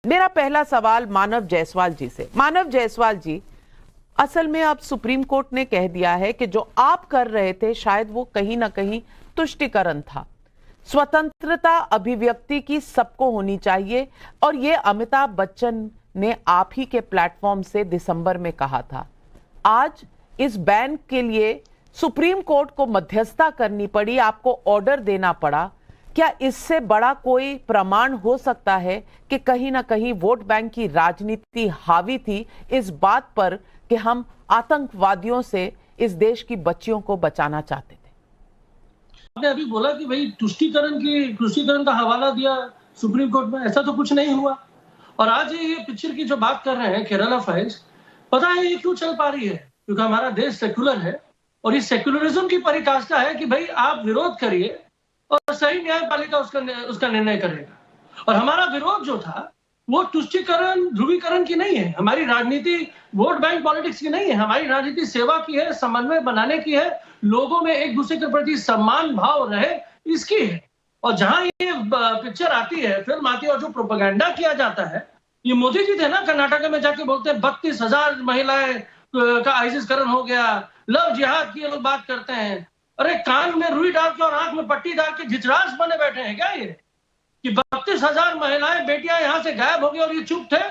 मेरा पहला सवाल मानव जायसवाल जी से। मानव जायसवाल जी, असल में अब सुप्रीम कोर्ट ने कह दिया है कि जो आप कर रहे थे शायद वो कहीं ना कहीं तुष्टिकरण था। स्वतंत्रता अभिव्यक्ति की सबको होनी चाहिए, और ये अमिताभ बच्चन ने आप ही के प्लेटफॉर्म से दिसंबर में कहा था। आज इस बैन के लिए सुप्रीम कोर्ट को मध्यस्थता करनी पड़ी, आपको ऑर्डर देना पड़ा। क्या इससे बड़ा कोई प्रमाण हो सकता है कि कहीं ना कहीं वोट बैंक की राजनीति हावी थी इस बात पर कि हम आतंकवादियों से इस देश की बच्चियों को बचाना चाहते थे? आपने अभी बोला कि भाई तुष्टीकरण का हवाला दिया सुप्रीम कोर्ट में, ऐसा तो कुछ नहीं हुआ। और आज ये पिक्चर की जो बात कर रहे हैं केरला फाइल्स, पता है ये क्यों चल पा रही है? क्योंकि हमारा देश सेक्युलर है और इस सेक्युलरिज्म की पराकाष्ठा है कि भाई आप विरोध करिए और सही न्यायपालिका उसका निर्णय करेगा। और हमारा विरोध जो था वो तुष्टीकरण ध्रुवीकरण की नहीं है, हमारी राजनीति वोट बैंक पॉलिटिक्स की नहीं है, हमारी राजनीति सेवा की है, समन्वय बनाने की है, लोगों में एक दूसरे के प्रति सम्मान भाव रहे इसकी है। और जहां ये पिक्चर आती है, फिल्म आती है और जो प्रोपेगेंडा किया जाता है, ये मोदी जी थे ना कर्नाटक में जाके बोलते हैं 32,000 महिलाएं का आइसिसकरण हो गया, लव जिहाद की लोग बात करते हैं। अरे कान में रुई डाल के और आंख में पट्टी डाल के जिजरास बने बैठे हैं क्या ये कि 32,000 महिलाएं बेटियां यहां से गायब हो गई और ये चुप थे?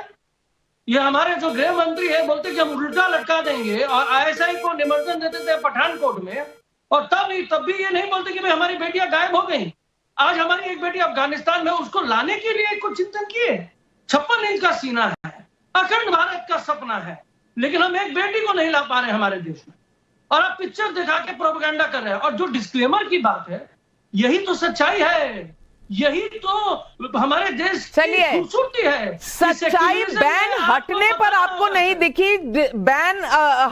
ये हमारे जो गृह मंत्री है बोलते कि हम उल्टा लटका देंगे, और आईएसआई को निमंत्रण देते थे पठानकोट में, और तब भी ये नहीं बोलते कि भाई हमारी बेटियां गायब हो गई। आज हमारी एक बेटी अफगानिस्तान में, उसको लाने के लिए कुछ चिंतन किए? 56 इंच का सीना है, अखंड भारत का सपना है, लेकिन हम एक बेटी को नहीं ला पा रहे हमारे देश में, और आप पिक्चर दिखा के प्रोपेगेंडा कर रहे हैं। और जो डिस्क्लेमर की बात है, यही तो सच्चाई है, यही तो हमारे देश की खूबसूरती है। सच्चाई बैन हटने पर आपको नहीं दिखी, बैन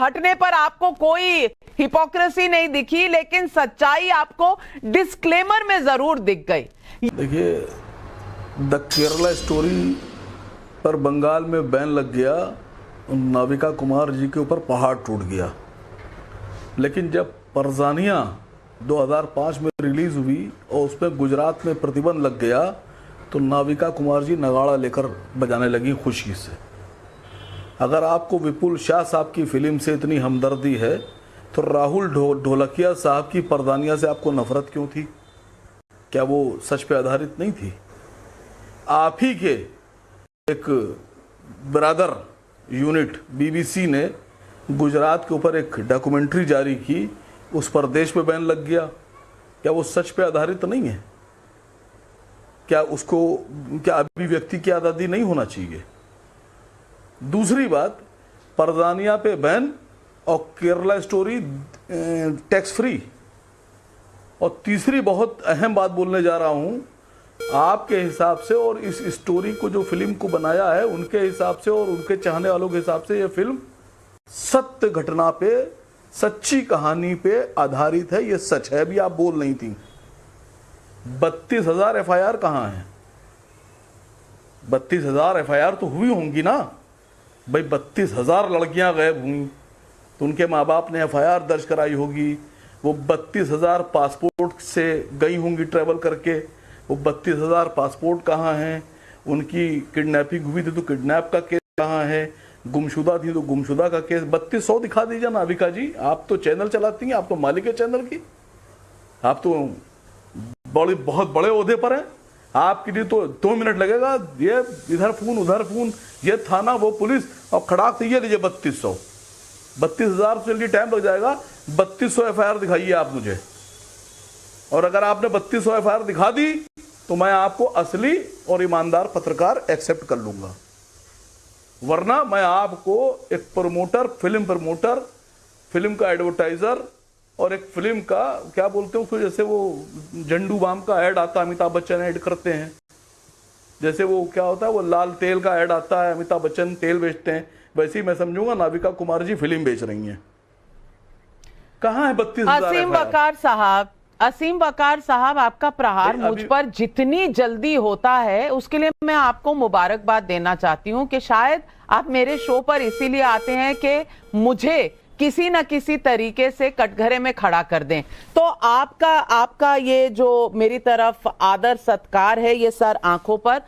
हटने पर आपको कोई हिपोक्रेसी नहीं दिखी, लेकिन सच्चाई आपको डिस्क्लेमर में जरूर दिख गई। देखिए, द केरला स्टोरी पर बंगाल में बैन लग गया, नाविका कुमार जी के ऊपर पहाड़ टूट गया। लेकिन जब परजानिया 2005 में रिलीज हुई और उसमें गुजरात में प्रतिबंध लग गया, तो नाविका कुमार जी नगाड़ा लेकर बजाने लगी खुशी से। अगर आपको विपुल शाह साहब की फिल्म से इतनी हमदर्दी है, तो राहुल ढोलकिया साहब की परदानिया से आपको नफरत क्यों थी? क्या वो सच पे आधारित नहीं थी? आप ही के एक ब्रदर यूनिट बीबीसी ने गुजरात के ऊपर एक डॉक्यूमेंट्री जारी की, उस पर देश पे बैन लग गया। क्या वो सच पे आधारित नहीं है? क्या अभिव्यक्ति की आज़ादी नहीं होना चाहिए? दूसरी बात, परदानिया पे बैन और केरला स्टोरी टैक्स फ्री। और तीसरी बहुत अहम बात बोलने जा रहा हूं, आपके हिसाब से और इस स्टोरी को जो फिल्म को बनाया है उनके हिसाब से और उनके चाहने वालों के हिसाब से, यह फिल्म सत्य घटना पे, सच्ची कहानी पे आधारित है। ये सच है, अभी आप बोल नहीं थी। 32,000 एफआईआर कहां है? 32,000 एफआईआर तो हुई होंगी ना भाई। 32,000 लड़कियां गायब हुई तो उनके माँ बाप ने एफआईआर दर्ज कराई होगी। वो 32,000 पासपोर्ट से गई होंगी ट्रैवल करके। वो 32,000 पासपोर्ट कहाँ हैं? उनकी किडनैपिंग हुई थी तो किडनैप का केस कहाँ है? गुमशुदा थी तो गुमशुदा का केस। 3200 दिखा दीजिए नाविका जी, आप तो चैनल चलाती हैं, आप तो मालिक है चैनल की, आप तो बहुत बड़े ओहदे पर हैं। आपके लिए तो 2 मिनट लगेगा, ये इधर फोन उधर फोन, ये थाना वो पुलिस, और खड़ाक से ये लीजिए 3200। 32,000 से जल्दी टाइम लग जाएगा। 3200 एफआईआर दिखाइए आप मुझे, और अगर आपने 3200 एफआईआर दिखा दी तो मैं आपको असली और ईमानदार पत्रकार एक्सेप्ट कर लूंगा, वरना मैं आपको एक प्रमोटर, फिल्म का एडवर्टाइजर और एक फिल्म का क्या बोलते हैं उसको, जैसे वो झंडू बाम का ऐड आता है, अमिताभ बच्चन ऐड करते हैं, जैसे वो क्या होता है, वो लाल तेल का ऐड आता है, अमिताभ बच्चन तेल बेचते हैं, वैसे ही मैं समझूंगा नाविका कुमार जी फिल्म बेच रही हैं। कहाँ है 32,000? असीम वकार साहब, आपका प्रहार मुझ पर जितनी जल्दी होता है उसके लिए मैं आपको मुबारकबाद देना चाहती हूं कि शायद आप मेरे शो पर इसीलिए आते हैं कि मुझे किसी ना किसी तरीके से कटघरे में खड़ा कर दें। तो आपका ये जो मेरी तरफ आदर सत्कार है, ये सर आंखों पर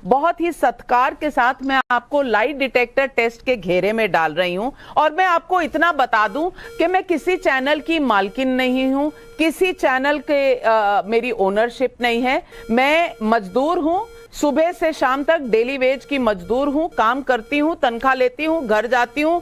बहुत ही सत्कार के साथ मैं आपको लाई डिटेक्टर टेस्ट के घेरे में डाल रही हूं। और मैं आपको इतना बता दूं कि मैं किसी चैनल की मालकिन नहीं हूं, किसी चैनल के मेरी ओनरशिप नहीं है। मैं मजदूर हूं, सुबह से शाम तक डेली वेज की मजदूर हूं, काम करती हूं, तनख्वाह लेती हूं, घर जाती हूं,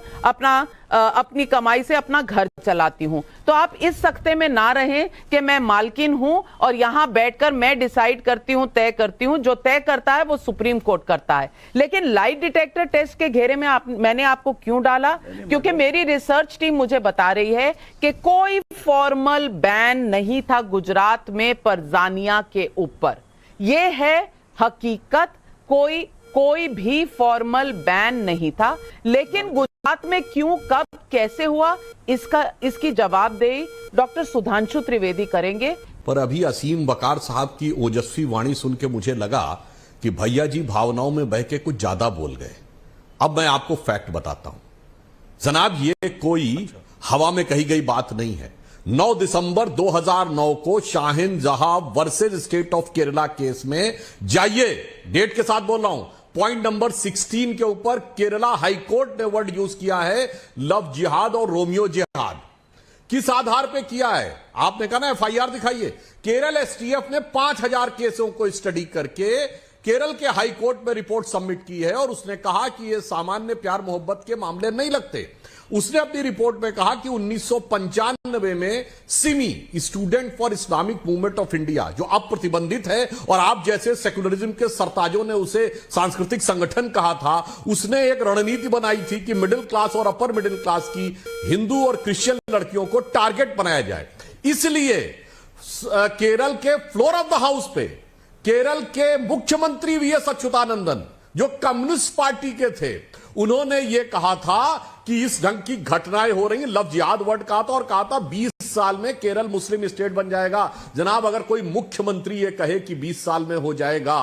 अपनी कमाई से अपना घर चलाती हूं। तो आप इस सख्ते में ना रहें कि मैं मालकिन हूं और यहां बैठकर मैं डिसाइड करती हूं, तय करती हूं। जो तय करता है वो सुप्रीम कोर्ट करता है। लेकिन लाई डिटेक्टर टेस्ट के घेरे में मैंने आपको क्यों डाला? क्योंकि मेरी रिसर्च टीम मुझे बता रही है कि कोई फॉर्मल बैन नहीं था गुजरात में परजानिया के ऊपर। यह है हकीकत, कोई भी फॉर्मल बैन नहीं था। लेकिन गुजरात में क्यों, कब, कैसे हुआ, इसकी जवाबदेही डॉक्टर सुधांशु त्रिवेदी करेंगे। पर अभी असीम वकार साहब की ओजस्वी वाणी सुन के मुझे लगा कि भैया जी भावनाओं में बह के कुछ ज्यादा बोल गए। अब मैं आपको फैक्ट बताता हूं जनाब, ये कोई हवा में कही गई बात नहीं है। 9 दिसंबर 2009 को शाहीन जहां versus state of Kerala case में, जाइए डेट के साथ बोल रहा हूं, पॉइंट नंबर 16 के ऊपर केरला हाई कोर्ट ने वर्ड यूज किया है लव जिहाद और रोमियो जिहाद। किस आधार पे किया है? आपने कहा ना एफआईआर दिखाइए। केरल एसटीएफ ने 5000 केसों को स्टडी करके केरल के हाई कोर्ट में रिपोर्ट सबमिट की है और उसने कहा कि ये सामान्य प्यार मोहब्बत के मामले नहीं लगते। उसने अपनी रिपोर्ट में कहा कि 1995 में Simi, student for Islamic movement of India, जो अब प्रतिबंधित है और आप जैसे सेकुलरिज्म के सरताजों ने उसे सांस्कृतिक संगठन कहा था, उसने एक रणनीति बनाई थी कि मिडिल क्लास और अपर मिडिल क्लास की हिंदू और क्रिश्चियन लड़कियों को टारगेट बनाया जाए। इसलिए केरल के फ्लोर ऑफ द हाउस पे केरल के मुख्यमंत्री वीएस अच्युतानंदन, जो कम्युनिस्ट पार्टी के थे, उन्होंने यह कहा था कि इस ढंग की घटनाएं हो रही हैं। लव जिहाद वर्ड कहा था और कहा था 20 साल में केरल मुस्लिम स्टेट बन जाएगा। जनाब, अगर कोई मुख्यमंत्री यह कहे कि 20 साल में हो जाएगा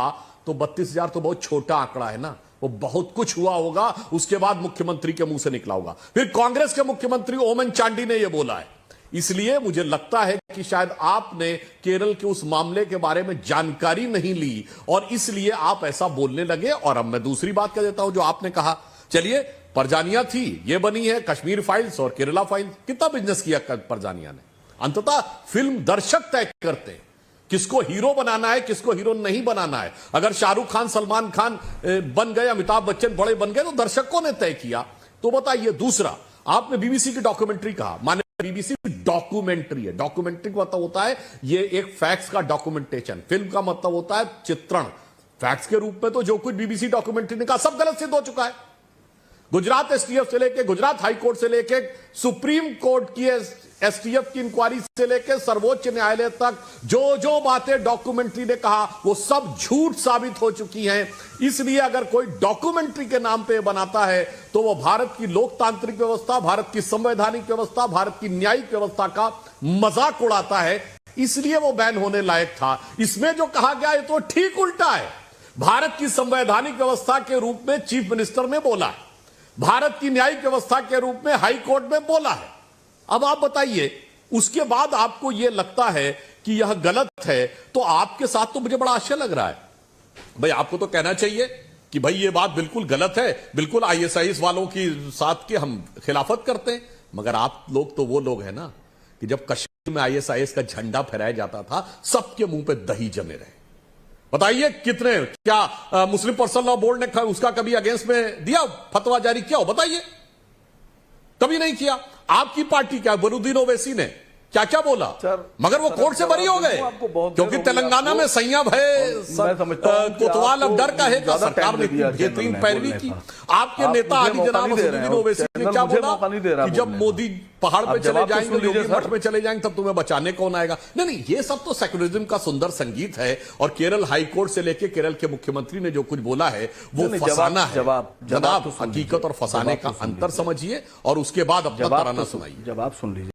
तो 32,000 तो बहुत छोटा आंकड़ा है ना। वो बहुत कुछ हुआ होगा, उसके बाद मुख्यमंत्री के मुंह से निकला होगा। फिर कांग्रेस के मुख्यमंत्री ओमन चांडी ने यह बोला है। इसलिए मुझे लगता है कि शायद आपने केरल के उस मामले के बारे में जानकारी नहीं ली और इसलिए आप ऐसा बोलने लगे। और अब मैं दूसरी बात कह देता हूं जो आपने कहा। चलिए, परजानिया थी, ये बनी है कश्मीर फाइल्स और केरला फाइल्स। कितना बिजनेस किया परजानिया ने? अंततः फिल्म दर्शक तय करते हैं किसको हीरो बनाना है, किसको हीरो नहीं बनाना है। अगर शाहरुख खान, सलमान खान बन गए, अमिताभ बच्चन बड़े बन गए तो दर्शकों ने तय किया। तो बताइए, दूसरा, आपने बीबीसी की डॉक्यूमेंट्री कहा। माने बीबीसी डॉक्यूमेंट्री है। डॉक्यूमेंट्री का मतलब होता है ये एक फैक्ट्स का डॉक्यूमेंटेशन। फिल्म का मतलब होता है चित्रण। फैक्ट्स के रूप में तो जो कुछ बीबीसी डॉक्यूमेंट्री ने कहा सब गलत सिद्ध हो चुका है। गुजरात एसटीएफ से लेके, गुजरात हाई कोर्ट से लेके, सुप्रीम कोर्ट की एसटीएफ की इंक्वायरी से लेके सर्वोच्च न्यायालय तक जो जो बातें डॉक्यूमेंट्री ने कहा वो सब झूठ साबित हो चुकी हैं। इसलिए अगर कोई डॉक्यूमेंट्री के नाम पे बनाता है तो वो भारत की लोकतांत्रिक व्यवस्था, भारत की संवैधानिक व्यवस्था, भारत की न्यायिक व्यवस्था का मजाक उड़ाता है। इसलिए वो बैन होने लायक था। इसमें जो कहा गया है तो ठीक उल्टा है। भारत की संवैधानिक व्यवस्था के रूप में चीफ मिनिस्टर ने बोला है, भारत की न्यायिक व्यवस्था के रूप में हाई कोर्ट में बोला है। अब आप बताइए, उसके बाद आपको यह लगता है कि यह गलत है, तो आपके साथ तो मुझे बड़ा आश्चर्य लग रहा है। भाई, आपको तो कहना चाहिए कि भाई ये बात बिल्कुल गलत है, बिल्कुल आईएसआईएस वालों की साथ के हम खिलाफत करते हैं। मगर आप लोग तो वो लोग हैं ना कि जब कश्मीर में आईएसआईएस का झंडा फहराया जाता था, सबके मुंह पे दही जमे रहे। बताइए कितने, क्या मुस्लिम पर्सनल लॉ बोर्ड ने उसका कभी अगेंस्ट में दिया, फतवा जारी किया हो? बताइए, कभी नहीं किया। आपकी पार्टी क्या, बरूद्दीन ओवैसी ने क्या क्या बोला, मगर वो कोर्ट से बरी हो गए क्योंकि तेलंगाना में संयम है, कोतवाल अब डर का है। सरकार ने बेहतरीन पैरवी की। आपके नेता आदि जनाब बरूद्दीन ओवैसी ने क्या बोला कि जब मोदी पहाड़ पे चले जाएंगे, योगी मठ में चले जाएंगे, तब तुम्हें बचाने कौन आएगा? नहीं नहीं, ये सब तो सेकुलरिज्म का सुंदर संगीत है। और केरल हाई कोर्ट से लेकर केरल के मुख्यमंत्री ने जो कुछ बोला है वो फसाना है। जनाब, हकीकत और फसाने का अंतर समझिए और उसके बाद अपना तराना सुनाइए। जवाब सुन लीजिए।